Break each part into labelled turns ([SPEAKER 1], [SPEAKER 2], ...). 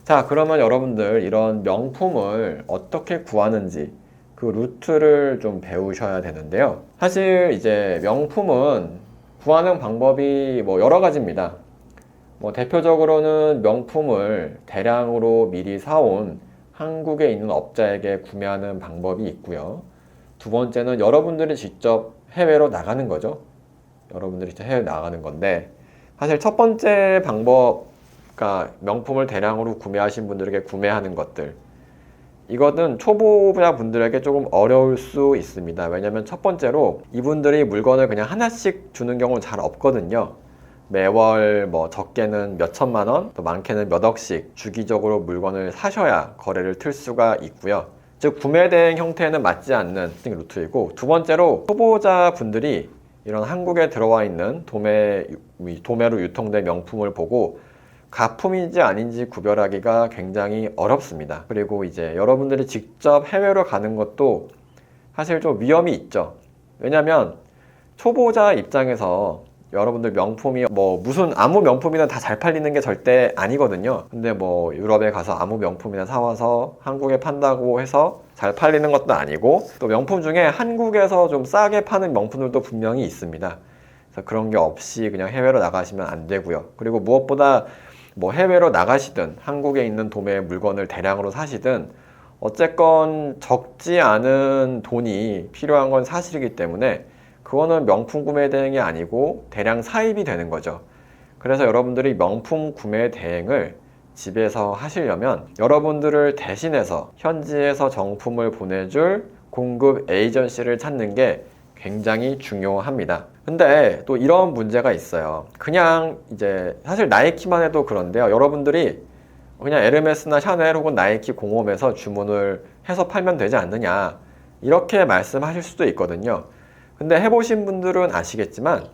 [SPEAKER 1] 자, 그러면 여러분들 이런 명품을 어떻게 구하는지 그 루트를 좀 배우셔야 되는데요. 사실 이제 명품은 구하는 방법이 뭐 여러 가지입니다. 뭐 대표적으로는 명품을 대량으로 미리 사온 한국에 있는 업자에게 구매하는 방법이 있고요. 두 번째는 여러분들이 직접 해외로 나가는 거죠. 여러분들이 직접 해외 나가는 건데, 사실 첫 번째 방법, 그러니까 명품을 대량으로 구매하신 분들에게 구매하는 것들, 이거는 초보자 분들에게 조금 어려울 수 있습니다. 왜냐면 첫 번째로 이분들이 물건을 그냥 하나씩 주는 경우는 잘 없거든요. 매월 뭐 적게는 몇 천만 원, 또 많게는 몇 억씩 주기적으로 물건을 사셔야 거래를 틀 수가 있고요. 즉 구매 대행 형태에는 맞지 않는 루트이고, 두 번째로 초보자 분들이 이런 한국에 들어와 있는 도매로 유통된 명품을 보고 가품인지 아닌지 구별하기가 굉장히 어렵습니다. 그리고 이제 여러분들이 직접 해외로 가는 것도 사실 좀 위험이 있죠. 왜냐면 초보자 입장에서 여러분들 명품이 뭐 무슨 아무 명품이나 다 잘 팔리는 게 절대 아니거든요. 근데 뭐 유럽에 가서 아무 명품이나 사와서 한국에 판다고 해서 잘 팔리는 것도 아니고, 또 명품 중에 한국에서 좀 싸게 파는 명품들도 분명히 있습니다. 그래서 그런 게 없이 그냥 해외로 나가시면 안 되고요. 그리고 무엇보다 뭐 해외로 나가시든 한국에 있는 도매 물건을 대량으로 사시든 어쨌건 적지 않은 돈이 필요한 건 사실이기 때문에 그거는 명품 구매 대행이 아니고 대량 사입이 되는 거죠. 그래서 여러분들이 명품 구매 대행을 집에서 하시려면 여러분들을 대신해서 현지에서 정품을 보내줄 공급 에이전시를 찾는 게 굉장히 중요합니다. 근데 또 이런 문제가 있어요. 그냥 이제 사실 나이키만 해도 그런데요. 여러분들이 그냥 에르메스나 샤넬 혹은 나이키 공홈에서 주문을 해서 팔면 되지 않느냐, 이렇게 말씀하실 수도 있거든요. 근데 해보신 분들은 아시겠지만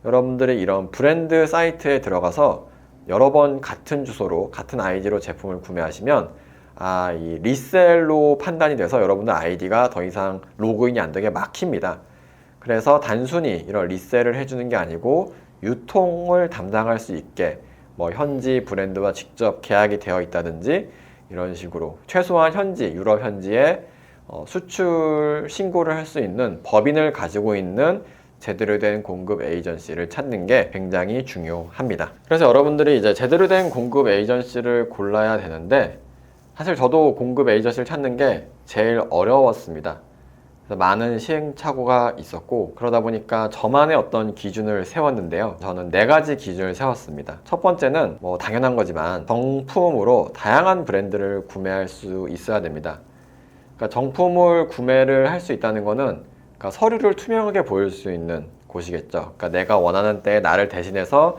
[SPEAKER 1] 여러분들이 이런 브랜드 사이트에 들어가서 여러 번 같은 주소로 같은 아이디로 제품을 구매하시면 이 리셀로 판단이 돼서 여러분들 아이디가 더 이상 로그인이 안 되게 막힙니다. 그래서 단순히 이런 리셀을 해주는 게 아니고 유통을 담당할 수 있게 뭐 현지 브랜드와 직접 계약이 되어 있다든지 이런 식으로 최소한 유럽 현지에 수출 신고를 할 수 있는 법인을 가지고 있는 제대로 된 공급 에이전시를 찾는 게 굉장히 중요합니다. 그래서 여러분들이 이제 제대로 된 공급 에이전시를 골라야 되는데, 사실 저도 공급 에이전시를 찾는 게 제일 어려웠습니다. 그래서 많은 시행착오가 있었고, 그러다 보니까 저만의 어떤 기준을 세웠는데요. 저는 4가지 기준을 세웠습니다. 첫 번째는 뭐 당연한 거지만 정품으로 다양한 브랜드를 구매할 수 있어야 됩니다. 그러니까 정품을 구매를 할 수 있다는 거는 그러니까 서류를 투명하게 보일 수 있는 곳이겠죠. 그러니까 내가 원하는 때에 나를 대신해서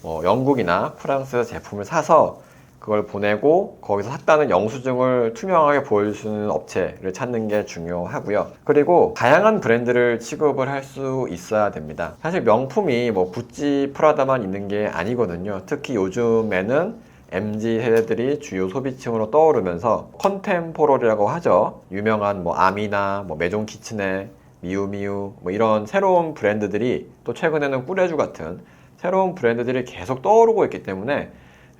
[SPEAKER 1] 뭐 영국이나 프랑스 제품을 사서 그걸 보내고 거기서 샀다는 영수증을 투명하게 보여주는 업체를 찾는 게 중요하고요. 그리고 다양한 브랜드를 취급을 할 수 있어야 됩니다. 사실 명품이 뭐 구찌, 프라다만 있는 게 아니거든요. 특히 요즘에는 MZ 세대들이 주요 소비층으로 떠오르면서 컨템포러리라고 하죠. 유명한 뭐 아미나, 뭐 메종 키츠네, 미우미우 뭐 이런 새로운 브랜드들이, 또 최근에는 꾸레주 같은 새로운 브랜드들이 계속 떠오르고 있기 때문에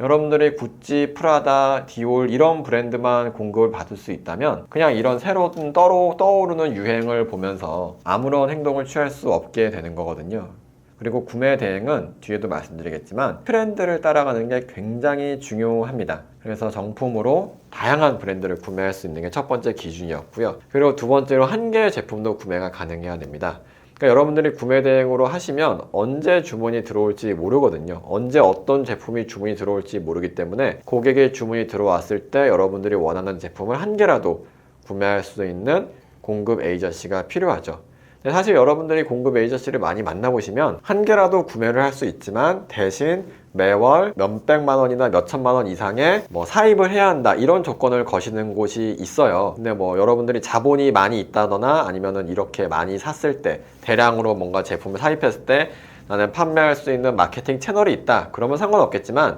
[SPEAKER 1] 여러분들이 구찌, 프라다, 디올 이런 브랜드만 공급을 받을 수 있다면 그냥 이런 새로운 떠오르는 유행을 보면서 아무런 행동을 취할 수 없게 되는 거거든요. 그리고 구매 대행은 뒤에도 말씀드리겠지만 트렌드를 따라가는 게 굉장히 중요합니다. 그래서 정품으로 다양한 브랜드를 구매할 수 있는 게 첫 번째 기준이었고요. 그리고 두 번째로 한 개의 제품도 구매가 가능해야 됩니다. 그러니까 여러분들이 구매 대행으로 하시면 언제 주문이 들어올지 모르거든요. 언제 어떤 제품이 주문이 들어올지 모르기 때문에 고객의 주문이 들어왔을 때 여러분들이 원하는 제품을 한 개라도 구매할 수 있는 공급 에이전시가 필요하죠. 사실 여러분들이 공급 에이전시를 많이 만나보시면 한 개라도 구매를 할 수 있지만 대신 매월 몇백만 원이나 몇천만 원 이상의 뭐 사입을 해야 한다, 이런 조건을 거시는 곳이 있어요. 근데 뭐 여러분들이 자본이 많이 있다거나 아니면은 이렇게 많이 샀을 때 대량으로 뭔가 제품을 사입했을 때 나는 판매할 수 있는 마케팅 채널이 있다, 그러면 상관없겠지만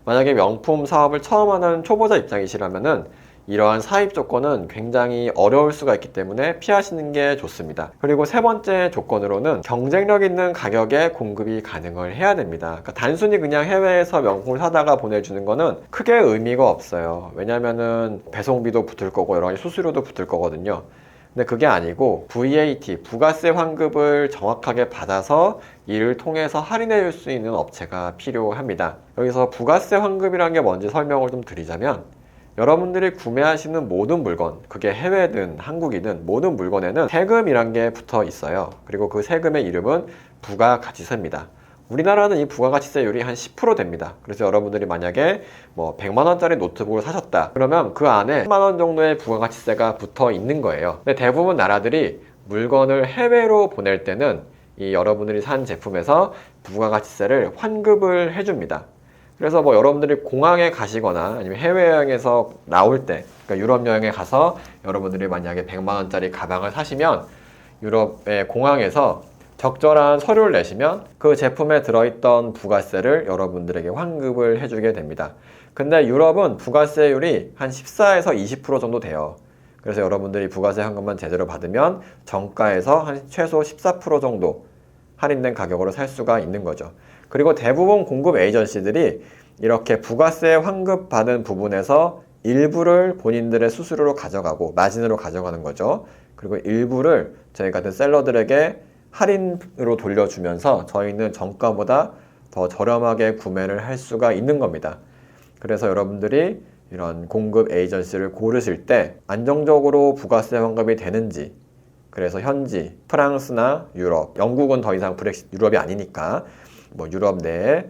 [SPEAKER 1] 만약에 명품 사업을 처음 하는 초보자 입장이시라면은 이러한 사입 조건은 굉장히 어려울 수가 있기 때문에 피하시는 게 좋습니다. 그리고 세 번째 조건으로는 경쟁력 있는 가격에 공급이 가능을 해야 됩니다. 그러니까 단순히 그냥 해외에서 명품을 사다가 보내주는 거는 크게 의미가 없어요. 왜냐면은 배송비도 붙을 거고 여러 가지 수수료도 붙을 거거든요. 근데 그게 아니고 VAT, 부가세 환급을 정확하게 받아서 이를 통해서 할인해 줄 수 있는 업체가 필요합니다. 여기서 부가세 환급이라는 게 뭔지 설명을 좀 드리자면, 여러분들이 구매하시는 모든 물건, 그게 해외든 한국이든 모든 물건에는 세금이란 게 붙어 있어요. 그리고 그 세금의 이름은 부가가치세입니다. 우리나라는 이 부가가치세율이 한 10% 됩니다. 그래서 여러분들이 만약에 뭐 100만 원짜리 노트북을 사셨다 그러면 그 안에 10만 원 정도의 부가가치세가 붙어 있는 거예요. 근데 대부분 나라들이 물건을 해외로 보낼 때는 이 여러분들이 산 제품에서 부가가치세를 환급을 해줍니다. 그래서 뭐 여러분들이 공항에 가시거나 아니면 해외여행에서 나올 때, 그러니까 유럽 여행에 가서 여러분들이 만약에 100만 원짜리 가방을 사시면 유럽의 공항에서 적절한 서류를 내시면 그 제품에 들어있던 부가세를 여러분들에게 환급을 해주게 됩니다. 근데 유럽은 부가세율이 한 14에서 20% 정도 돼요. 그래서 여러분들이 부가세 환급만 제대로 받으면 정가에서 한 최소 14% 정도 할인된 가격으로 살 수가 있는 거죠. 그리고 대부분 공급 에이전시들이 이렇게 부가세 환급 받은 부분에서 일부를 본인들의 수수료로 가져가고 마진으로 가져가는 거죠. 그리고 일부를 저희 같은 셀러들에게 할인으로 돌려주면서 저희는 정가보다 더 저렴하게 구매를 할 수가 있는 겁니다. 그래서 여러분들이 이런 공급 에이전시를 고르실 때 안정적으로 부가세 환급이 되는지, 그래서 현지 프랑스나 유럽, 영국은 더 이상 브렉시트 유럽이 아니니까 뭐 유럽 내에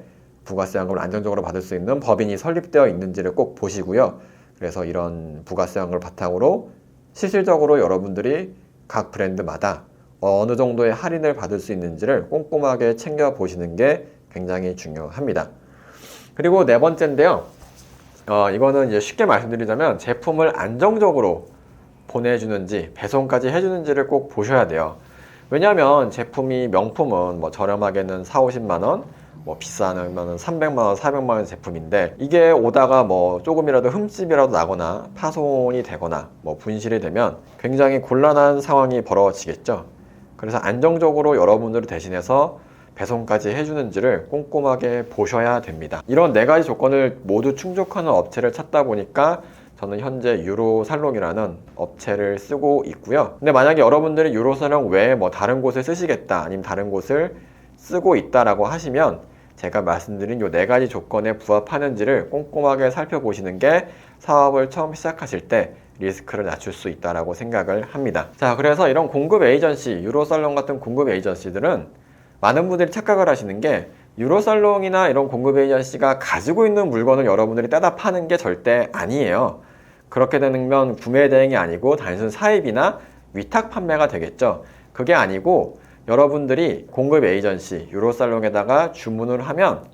[SPEAKER 1] 부가세 환급을 안정적으로 받을 수 있는 법인이 설립되어 있는지를 꼭 보시고요. 그래서 이런 부가세 환급을 바탕으로 실질적으로 여러분들이 각 브랜드마다 어느 정도의 할인을 받을 수 있는지를 꼼꼼하게 챙겨보시는 게 굉장히 중요합니다. 그리고 네 번째인데요. 이거는 이제 쉽게 말씀드리자면 제품을 안정적으로 보내주는지 배송까지 해주는지를 꼭 보셔야 돼요. 왜냐하면 제품이 명품은 뭐 저렴하게는 4, 50만 원, 뭐 비싸면 300만 원, 400만 원 제품인데 이게 오다가 뭐 조금이라도 흠집이라도 나거나 파손이 되거나 뭐 분실이 되면 굉장히 곤란한 상황이 벌어지겠죠. 그래서 안정적으로 여러분들을 대신해서 배송까지 해주는지를 꼼꼼하게 보셔야 됩니다. 이런 네 가지 조건을 모두 충족하는 업체를 찾다 보니까 저는 현재 유로살롱이라는 업체를 쓰고 있고요. 근데 만약에 여러분들이 유로살롱 외에 뭐 다른 곳을 쓰시겠다, 아니면 다른 곳을 쓰고 있다라고 하시면 제가 말씀드린 이 네 가지 조건에 부합하는지를 꼼꼼하게 살펴보시는 게 사업을 처음 시작하실 때 리스크를 낮출 수 있다라고 생각을 합니다. 자, 그래서 이런 공급 에이전시, 유로살롱 같은 공급 에이전시들은 많은 분들이 착각을 하시는 게 유로살롱이나 이런 공급 에이전시가 가지고 있는 물건을 여러분들이 떼다 파는 게 절대 아니에요. 그렇게 되면 구매 대행이 아니고 단순 사입이나 위탁 판매가 되겠죠. 그게 아니고 여러분들이 공급 에이전시, 유로살롱에다가 주문을 하면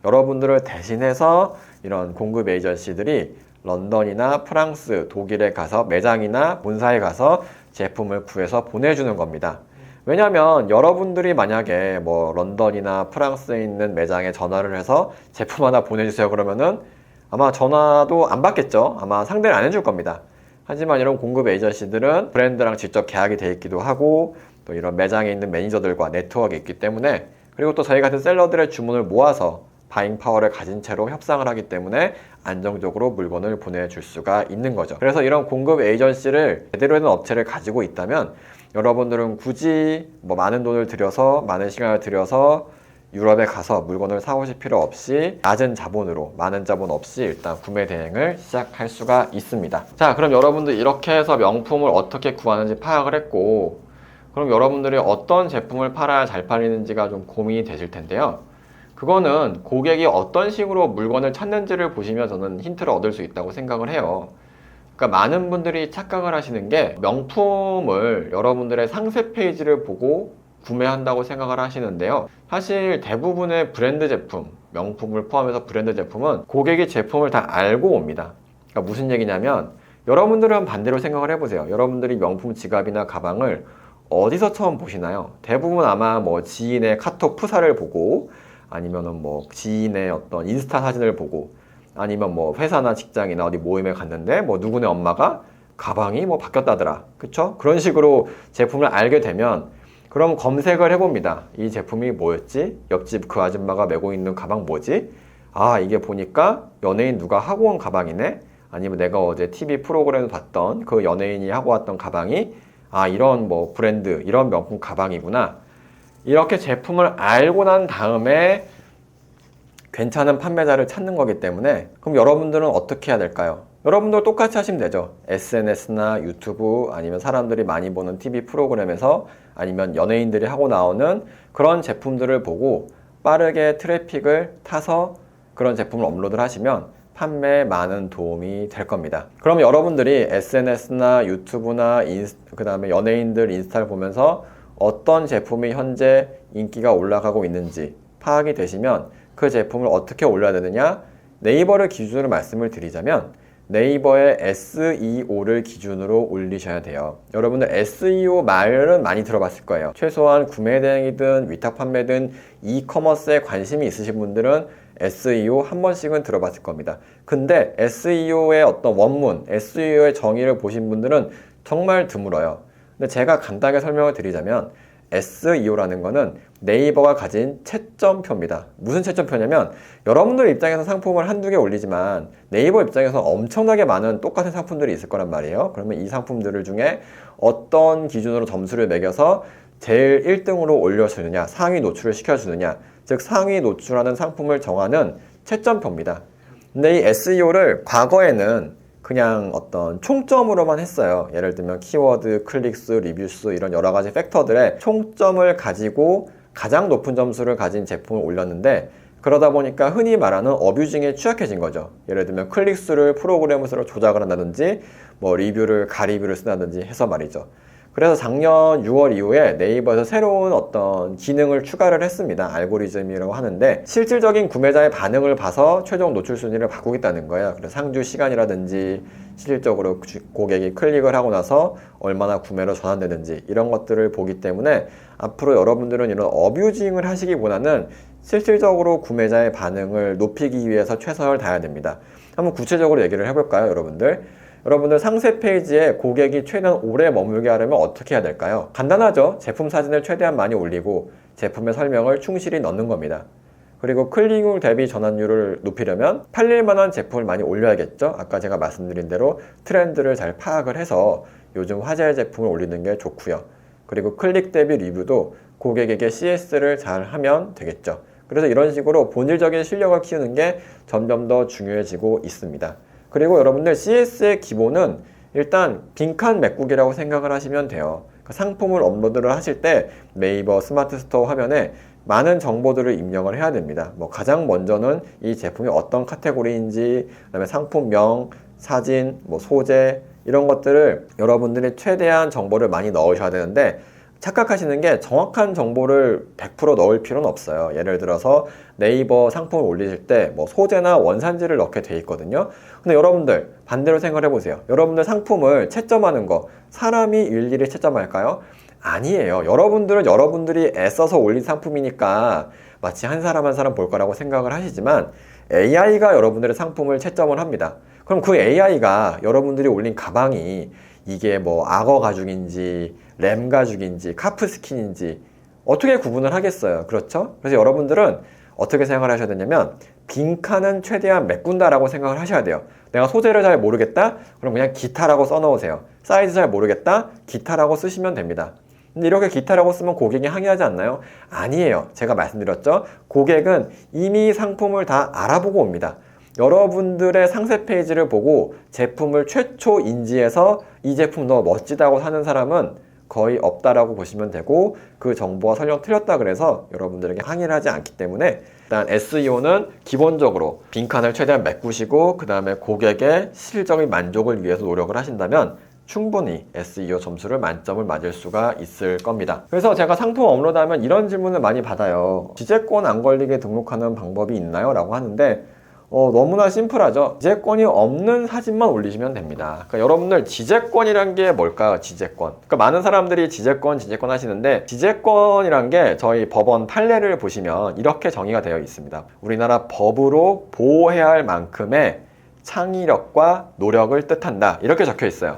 [SPEAKER 1] 여러분들을 대신해서 이런 공급 에이전시들이 런던이나 프랑스, 독일에 가서 매장이나 본사에 가서 제품을 구해서 보내주는 겁니다. 왜냐하면 여러분들이 만약에 뭐 런던이나 프랑스에 있는 매장에 전화를 해서 제품 하나 보내주세요 그러면은 아마 전화도 안 받겠죠. 아마 상대를 안 해줄 겁니다. 하지만 이런 공급 에이전시들은 브랜드랑 직접 계약이 돼 있기도 하고 또 이런 매장에 있는 매니저들과 네트워크가 있기 때문에, 그리고 또 저희 같은 셀러들의 주문을 모아서 바잉 파워를 가진 채로 협상을 하기 때문에 안정적으로 물건을 보내줄 수가 있는 거죠. 그래서 이런 공급 에이전시를 제대로 된 업체를 가지고 있다면 여러분들은 굳이 뭐 많은 돈을 들여서 많은 시간을 들여서 유럽에 가서 물건을 사오실 필요 없이 낮은 자본으로, 많은 자본 없이 일단 구매 대행을 시작할 수가 있습니다. 자, 그럼 여러분들 이렇게 해서 명품을 어떻게 구하는지 파악을 했고, 그럼 여러분들이 어떤 제품을 팔아야 잘 팔리는지가 좀 고민이 되실 텐데요. 그거는 고객이 어떤 식으로 물건을 찾는지를 보시면 저는 힌트를 얻을 수 있다고 생각을 해요. 그러니까 많은 분들이 착각을 하시는 게 명품을 여러분들의 상세 페이지를 보고 구매한다고 생각을 하시는데요. 사실 대부분의 브랜드 제품, 명품을 포함해서 브랜드 제품은 고객이 제품을 다 알고 옵니다. 그러니까 무슨 얘기냐면 여러분들은 반대로 생각을 해보세요. 여러분들이 명품 지갑이나 가방을 어디서 처음 보시나요? 대부분 아마 뭐 지인의 카톡 프사를 보고 아니면은 뭐 지인의 어떤 인스타 사진을 보고 아니면 뭐 회사나 직장이나 어디 모임에 갔는데 뭐 누구네 엄마가 가방이 뭐 바뀌었다더라. 그쵸? 그런 식으로 제품을 알게 되면 그럼 검색을 해봅니다. 이 제품이 뭐였지? 옆집 그 아줌마가 메고 있는 가방 뭐지? 아, 이게 보니까 연예인 누가 하고 온 가방이네? 아니면 내가 어제 TV 프로그램을 봤던 그 연예인이 하고 왔던 가방이 아, 이런 뭐 브랜드, 이런 명품 가방이구나. 이렇게 제품을 알고 난 다음에 괜찮은 판매자를 찾는 거기 때문에 그럼 여러분들은 어떻게 해야 될까요? 여러분들 똑같이 하시면 되죠. SNS나 유튜브 아니면 사람들이 많이 보는 TV 프로그램에서 아니면 연예인들이 하고 나오는 그런 제품들을 보고 빠르게 트래픽을 타서 그런 제품을 업로드를 하시면 판매에 많은 도움이 될 겁니다. 그럼 여러분들이 SNS나 유튜브나 그 다음에 연예인들 인스타를 보면서 어떤 제품이 현재 인기가 올라가고 있는지 파악이 되시면 그 제품을 어떻게 올려야 되느냐, 네이버를 기준으로 말씀을 드리자면 네이버의 SEO를 기준으로 올리셔야 돼요. 여러분들 SEO 말은 많이 들어봤을 거예요. 최소한 구매 대행이든 위탁 판매든 이커머스에 관심이 있으신 분들은 SEO 한 번씩은 들어봤을 겁니다. 근데 SEO의 어떤 원문, SEO의 정의를 보신 분들은 정말 드물어요. 근데 제가 간단하게 설명을 드리자면 SEO라는 거는 네이버가 가진 채점표입니다. 무슨 채점표냐면 여러분들 입장에서 상품을 한두 개 올리지만 네이버 입장에서 엄청나게 많은 똑같은 상품들이 있을 거란 말이에요. 그러면 이 상품들을 중에 어떤 기준으로 점수를 매겨서 제일 1등으로 올려주느냐, 상위 노출을 시켜주느냐, 즉 상위 노출하는 상품을 정하는 채점표입니다. 근데 이 SEO를 과거에는 그냥 어떤 총점으로만 했어요. 예를 들면 키워드, 클릭수, 리뷰수 이런 여러 가지 팩터들의 총점을 가지고 가장 높은 점수를 가진 제품을 올렸는데 그러다 보니까 흔히 말하는 어뷰징에 취약해진 거죠. 예를 들면 클릭수를 프로그램으로 조작을 한다든지 뭐 리뷰를 가리뷰를 쓴다든지 해서 말이죠. 그래서 작년 6월 이후에 네이버에서 새로운 어떤 기능을 추가를 했습니다. 알고리즘이라고 하는데 실질적인 구매자의 반응을 봐서 최종 노출 순위를 바꾸겠다는 거예요. 그래서 상주 시간이라든지 실질적으로 고객이 클릭을 하고 나서 얼마나 구매로 전환되는지 이런 것들을 보기 때문에 앞으로 여러분들은 이런 어뷰징을 하시기보다는 실질적으로 구매자의 반응을 높이기 위해서 최선을 다해야 됩니다. 한번 구체적으로 얘기를 해볼까요, 여러분들? 여러분들 상세 페이지에 고객이 최대한 오래 머물게 하려면 어떻게 해야 될까요? 간단하죠. 제품 사진을 최대한 많이 올리고 제품의 설명을 충실히 넣는 겁니다. 그리고 클릭률 대비 전환율을 높이려면 팔릴 만한 제품을 많이 올려야겠죠. 아까 제가 말씀드린 대로 트렌드를 잘 파악을 해서 요즘 화제의 제품을 올리는 게 좋고요. 그리고 클릭 대비 리뷰도 고객에게 CS를 잘 하면 되겠죠. 그래서 이런 식으로 본질적인 실력을 키우는 게 점점 더 중요해지고 있습니다. 그리고 여러분들 CS의 기본은 일단 빈칸 메꾸기라고 생각을 하시면 돼요. 상품을 업로드를 하실 때 네이버 스마트 스토어 화면에 많은 정보들을 입력을 해야 됩니다. 뭐 가장 먼저는 이 제품이 어떤 카테고리인지, 그다음에 상품명, 사진, 뭐 소재 이런 것들을 여러분들이 최대한 정보를 많이 넣으셔야 되는데 착각하시는 게 정확한 정보를 100% 넣을 필요는 없어요. 예를 들어서 네이버 상품을 올리실 때 뭐 소재나 원산지를 넣게 돼 있거든요. 근데 여러분들 반대로 생각을 해보세요. 여러분들 상품을 채점하는 거 사람이 일일이 채점할까요? 아니에요. 여러분들은 여러분들이 애써서 올린 상품이니까 마치 한 사람 한 사람 볼 거라고 생각을 하시지만 AI가 여러분들의 상품을 채점을 합니다. 그럼 그 AI가 여러분들이 올린 가방이 이게 뭐 악어 가죽인지 램 가죽인지 카프 스킨인지 어떻게 구분을 하겠어요. 그렇죠? 그래서 여러분들은 어떻게 생각을 하셔야 되냐면 빈칸은 최대한 메꾼다라고 생각을 하셔야 돼요. 내가 소재를 잘 모르겠다? 그럼 그냥 기타라고 써놓으세요. 사이즈 잘 모르겠다? 기타라고 쓰시면 됩니다. 근데 이렇게 기타라고 쓰면 고객이 항의하지 않나요? 아니에요. 제가 말씀드렸죠. 고객은 이미 상품을 다 알아보고 옵니다. 여러분들의 상세 페이지를 보고 제품을 최초 인지해서 이 제품 너무 멋지다고 사는 사람은 거의 없다라고 보시면 되고 그 정보가 설령 틀렸다 그래서 여러분들에게 항의를 하지 않기 때문에 일단 SEO는 기본적으로 빈칸을 최대한 메꾸시고 그 다음에 고객의 실질적인 만족을 위해서 노력을 하신다면 충분히 SEO 점수를 만점을 맞을 수가 있을 겁니다. 그래서 제가 상품 업로드하면 이런 질문을 많이 받아요. 지재권 안 걸리게 등록하는 방법이 있나요? 라고 하는데 너무나 심플하죠. 지재권이 없는 사진만 올리시면 됩니다. 그러니까 여러분들 지재권이란 게 뭘까요? 지재권. 그러니까 많은 사람들이 지재권 하시는데, 지재권이란 게 저희 법원 판례를 보시면 이렇게 정의가 되어 있습니다. 우리나라 법으로 보호해야 할 만큼의 창의력과 노력을 뜻한다. 이렇게 적혀 있어요.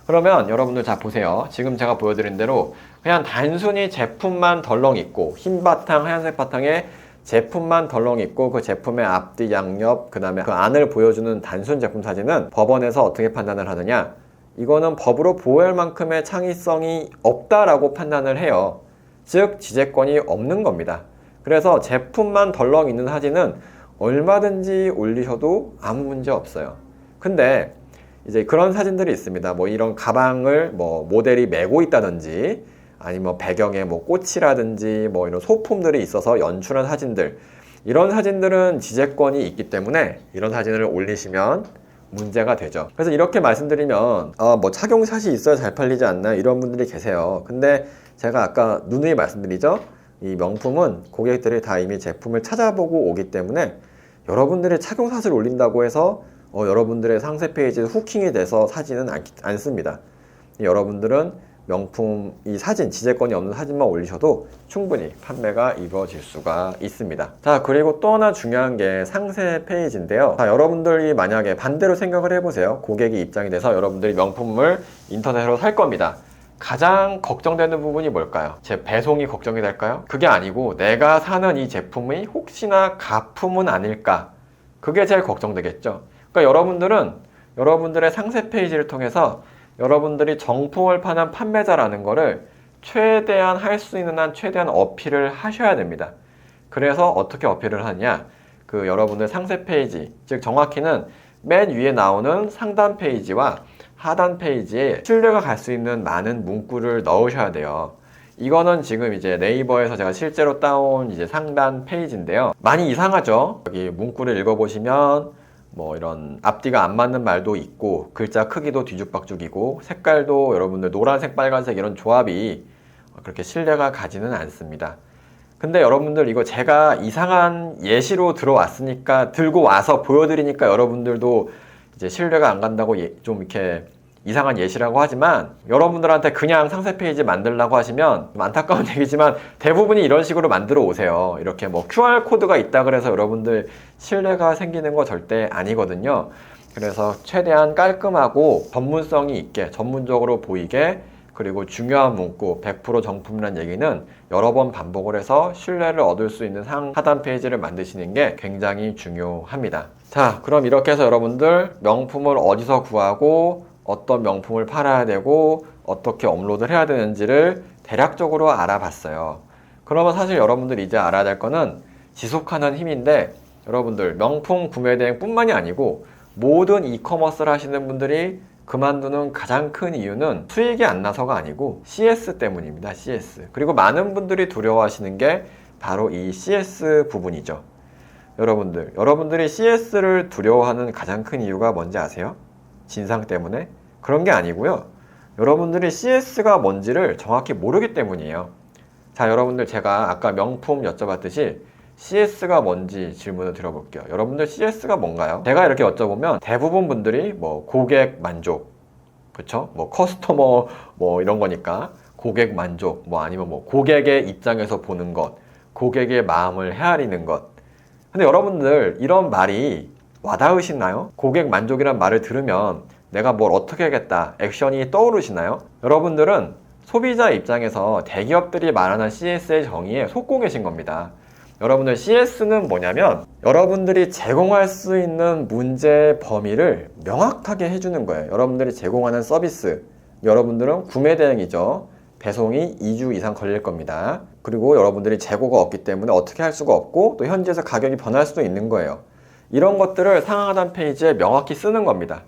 [SPEAKER 1] 그러면 여러분들 자 보세요. 지금 제가 보여드린 대로 그냥 단순히 제품만 덜렁 있고, 흰 바탕, 하얀색 바탕에 제품만 덜렁 있고, 그 제품의 앞뒤, 양옆, 그 다음에 그 안을 보여주는 단순 제품 사진은 법원에서 어떻게 판단을 하느냐? 이거는 법으로 보호할 만큼의 창의성이 없다라고 판단을 해요. 즉, 지재권이 없는 겁니다. 그래서 제품만 덜렁 있는 사진은 얼마든지 올리셔도 아무 문제 없어요. 근데 이제 그런 사진들이 있습니다. 뭐 이런 가방을 뭐 모델이 메고 있다든지, 아니면 배경에 뭐 꽃이라든지 뭐 이런 소품들이 있어서 연출한 사진들, 이런 사진들은 지재권이 있기 때문에 이런 사진을 올리시면 문제가 되죠. 그래서 이렇게 말씀드리면 뭐 착용샷이 있어야 잘 팔리지 않나, 이런 분들이 계세요. 근데 제가 아까 누누이 말씀드리죠. 이 명품은 고객들이 다 이미 제품을 찾아보고 오기 때문에 여러분들이 착용샷을 올린다고 해서 여러분들의 상세 페이지에 후킹이 돼서 사진은 않습니다. 여러분들은 명품 이 사진, 지재권이 없는 사진만 올리셔도 충분히 판매가 이루어질 수가 있습니다. 자, 그리고 또 하나 중요한 게 상세 페이지인데요. 자, 여러분들이 만약에 반대로 생각을 해보세요. 고객이 입장이 돼서 여러분들이 명품을 인터넷으로 살 겁니다. 가장 걱정되는 부분이 뭘까요? 제 배송이 걱정이 될까요? 그게 아니고 내가 사는 이 제품이 혹시나 가품은 아닐까? 그게 제일 걱정되겠죠. 그러니까 여러분들은 여러분들의 상세 페이지를 통해서 여러분들이 정품을 파는 판매자라는 거를 최대한 할 수 있는 한 최대한 어필을 하셔야 됩니다. 그래서 어떻게 어필을 하냐? 그 여러분들 상세 페이지, 즉 정확히는 맨 위에 나오는 상단 페이지와 하단 페이지에 신뢰가 갈 수 있는 많은 문구를 넣으셔야 돼요. 이거는 지금 이제 네이버에서 제가 실제로 따온 이제 상단 페이지인데요. 많이 이상하죠? 여기 문구를 읽어보시면 뭐 이런 앞뒤가 안 맞는 말도 있고, 글자 크기도 뒤죽박죽이고, 색깔도 여러분들 노란색, 빨간색 이런 조합이 그렇게 신뢰가 가지는 않습니다. 근데 여러분들 이거 제가 이상한 예시로 들어왔으니까, 들고 와서 보여드리니까 여러분들도 이제 신뢰가 안 간다고 좀 이렇게 이상한 예시라고 하지만, 여러분들한테 그냥 상세 페이지 만들라고 하시면 좀 안타까운 얘기지만 대부분이 이런 식으로 만들어 오세요. 이렇게 뭐 QR코드가 있다 그래서 여러분들 신뢰가 생기는 거 절대 아니거든요. 그래서 최대한 깔끔하고 전문성이 있게, 전문적으로 보이게, 그리고 중요한 문구, 100% 정품이라는 얘기는 여러 번 반복을 해서 신뢰를 얻을 수 있는 하단 페이지를 만드시는 게 굉장히 중요합니다. 자, 그럼 이렇게 해서 여러분들 명품을 어디서 구하고 어떤 명품을 팔아야 되고 어떻게 업로드를 해야 되는지를 대략적으로 알아봤어요. 그러면 사실 여러분들이 이제 알아야 될 거는 지속하는 힘인데, 여러분들 명품 구매 대행 뿐만이 아니고 모든 이커머스를 하시는 분들이 그만두는 가장 큰 이유는 수익이 안 나서가 아니고 CS 때문입니다. CS. 그리고 많은 분들이 두려워하시는 게 바로 이 CS 부분이죠. 여러분들이 CS를 두려워하는 가장 큰 이유가 뭔지 아세요? 진상 때문에? 그런 게 아니고요. 여러분들이 CS가 뭔지를 정확히 모르기 때문이에요. 자, 여러분들 제가 아까 명품 여쭤봤듯이 CS가 뭔지 질문을 드려볼게요. 여러분들 CS가 뭔가요? 제가 이렇게 여쭤보면 대부분 분들이 뭐 고객 만족, 그쵸? 뭐 커스터머 뭐 이런 거니까 고객 만족, 뭐 아니면 뭐 고객의 입장에서 보는 것, 고객의 마음을 헤아리는 것. 근데 여러분들 이런 말이 와닿으시나요? 고객 만족이란 말을 들으면 내가 뭘 어떻게 하겠다, 액션이 떠오르시나요? 여러분들은 소비자 입장에서 대기업들이 말하는 CS의 정의에 속고 계신 겁니다. 여러분들 CS는 뭐냐면 여러분들이 제공할 수 있는 문제 범위를 명확하게 해주는 거예요. 여러분들이 제공하는 서비스, 여러분들은 구매 대행이죠. 배송이 2주 이상 걸릴 겁니다. 그리고 여러분들이 재고가 없기 때문에 어떻게 할 수가 없고, 또 현지에서 가격이 변할 수도 있는 거예요. 이런 것들을 상하단 페이지에 명확히 쓰는 겁니다.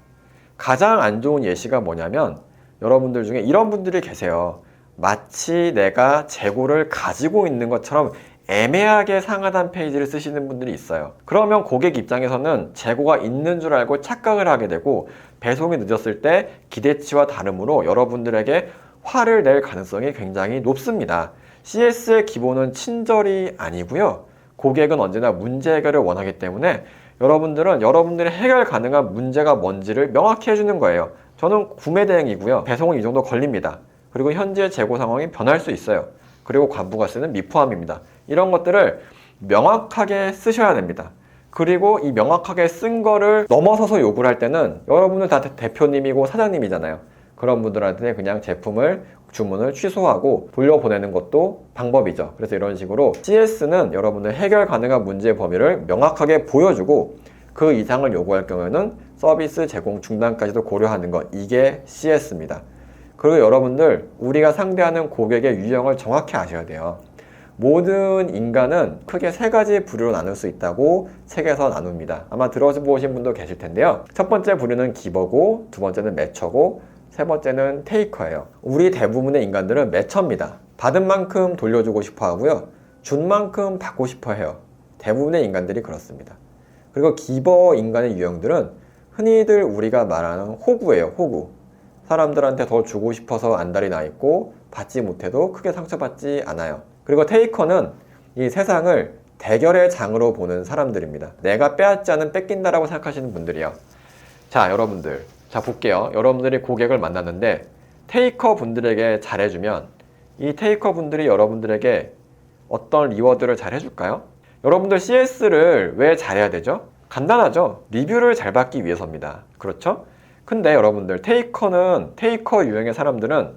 [SPEAKER 1] 가장 안 좋은 예시가 뭐냐면 여러분들 중에 이런 분들이 계세요. 마치 내가 재고를 가지고 있는 것처럼 애매하게 상하단 페이지를 쓰시는 분들이 있어요. 그러면 고객 입장에서는 재고가 있는 줄 알고 착각을 하게 되고, 배송이 늦었을 때 기대치와 다름으로 여러분들에게 화를 낼 가능성이 굉장히 높습니다. CS의 기본은 친절이 아니고요. 고객은 언제나 문제 해결을 원하기 때문에 여러분들은 여러분들이 해결 가능한 문제가 뭔지를 명확히 해주는 거예요. 저는 구매 대행이고요. 배송은 이 정도 걸립니다. 그리고 현재 재고 상황이 변할 수 있어요. 그리고 관부가세는 미포함입니다. 이런 것들을 명확하게 쓰셔야 됩니다. 그리고 이 명확하게 쓴 거를 넘어서서 요구를 할 때는 여러분은 다 대표님이고 사장님이잖아요. 그런 분들한테 그냥 제품을 주문을 취소하고 돌려보내는 것도 방법이죠. 그래서 이런 식으로 CS는 여러분들 해결 가능한 문제의 범위를 명확하게 보여주고 그 이상을 요구할 경우에는 서비스 제공 중단까지도 고려하는 것, 이게 CS입니다. 그리고 여러분들 우리가 상대하는 고객의 유형을 정확히 아셔야 돼요. 모든 인간은 크게 세 가지 부류로 나눌 수 있다고 책에서 나눕니다. 아마 들어보신 분도 계실 텐데요. 첫 번째 부류는 기버고, 두 번째는 매처고, 세 번째는 테이커예요. 우리 대부분의 인간들은 매처입니다. 받은 만큼 돌려주고 싶어 하고요. 준 만큼 받고 싶어 해요. 대부분의 인간들이 그렇습니다. 그리고 기버 인간의 유형들은 흔히들 우리가 말하는 호구예요. 호구. 사람들한테 더 주고 싶어서 안달이 나 있고 받지 못해도 크게 상처받지 않아요. 그리고 테이커는 이 세상을 대결의 장으로 보는 사람들입니다. 내가 빼앗지 않으면 뺏긴다라고 생각하시는 분들이요. 자, 여러분들. 자, 볼게요. 여러분들이 고객을 만났는데 테이커 분들에게 잘해주면 이 테이커 분들이 여러분들에게 어떤 리워드를 잘 해줄까요? 여러분들 CS를 왜 잘해야 되죠? 간단하죠. 리뷰를 잘 받기 위해서입니다. 그렇죠? 근데 여러분들 테이커 유형의 사람들은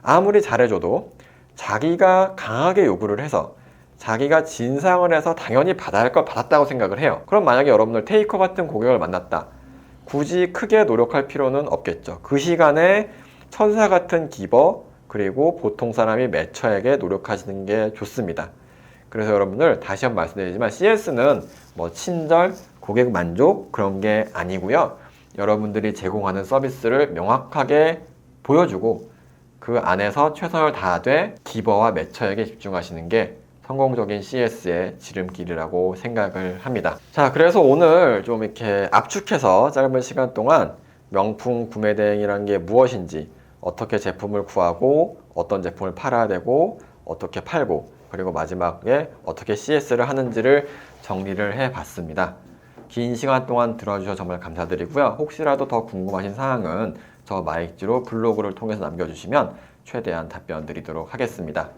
[SPEAKER 1] 아무리 잘해줘도 자기가 강하게 요구를 해서 자기가 진상을 해서 당연히 받아야 할 걸 받았다고 생각을 해요. 그럼 만약에 여러분들 테이커 같은 고객을 만났다. 굳이 크게 노력할 필요는 없겠죠. 그 시간에 천사 같은 기버 그리고 보통 사람이 매처에게 노력하시는 게 좋습니다. 그래서 여러분들 다시 한번 말씀드리지만 CS는 뭐 친절, 고객 만족 그런 게 아니고요. 여러분들이 제공하는 서비스를 명확하게 보여주고 그 안에서 최선을 다하되 기버와 매처에게 집중하시는 게 성공적인 CS의 지름길이라고 생각을 합니다. 자, 그래서 오늘 좀 이렇게 압축해서 짧은 시간 동안 명품 구매 대행이라는 게 무엇인지, 어떻게 제품을 구하고 어떤 제품을 팔아야 되고 어떻게 팔고 그리고 마지막에 어떻게 CS를 하는지를 정리를 해봤습니다. 긴 시간 동안 들어주셔서 정말 감사드리고요. 혹시라도 더 궁금하신 사항은 저 마이크로 블로그를 통해서 남겨주시면 최대한 답변 드리도록 하겠습니다.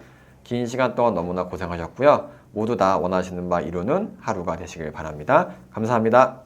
[SPEAKER 1] 긴 시간 동안 너무나 고생하셨고요. 모두 다 원하시는 바 이루는 하루가 되시길 바랍니다. 감사합니다.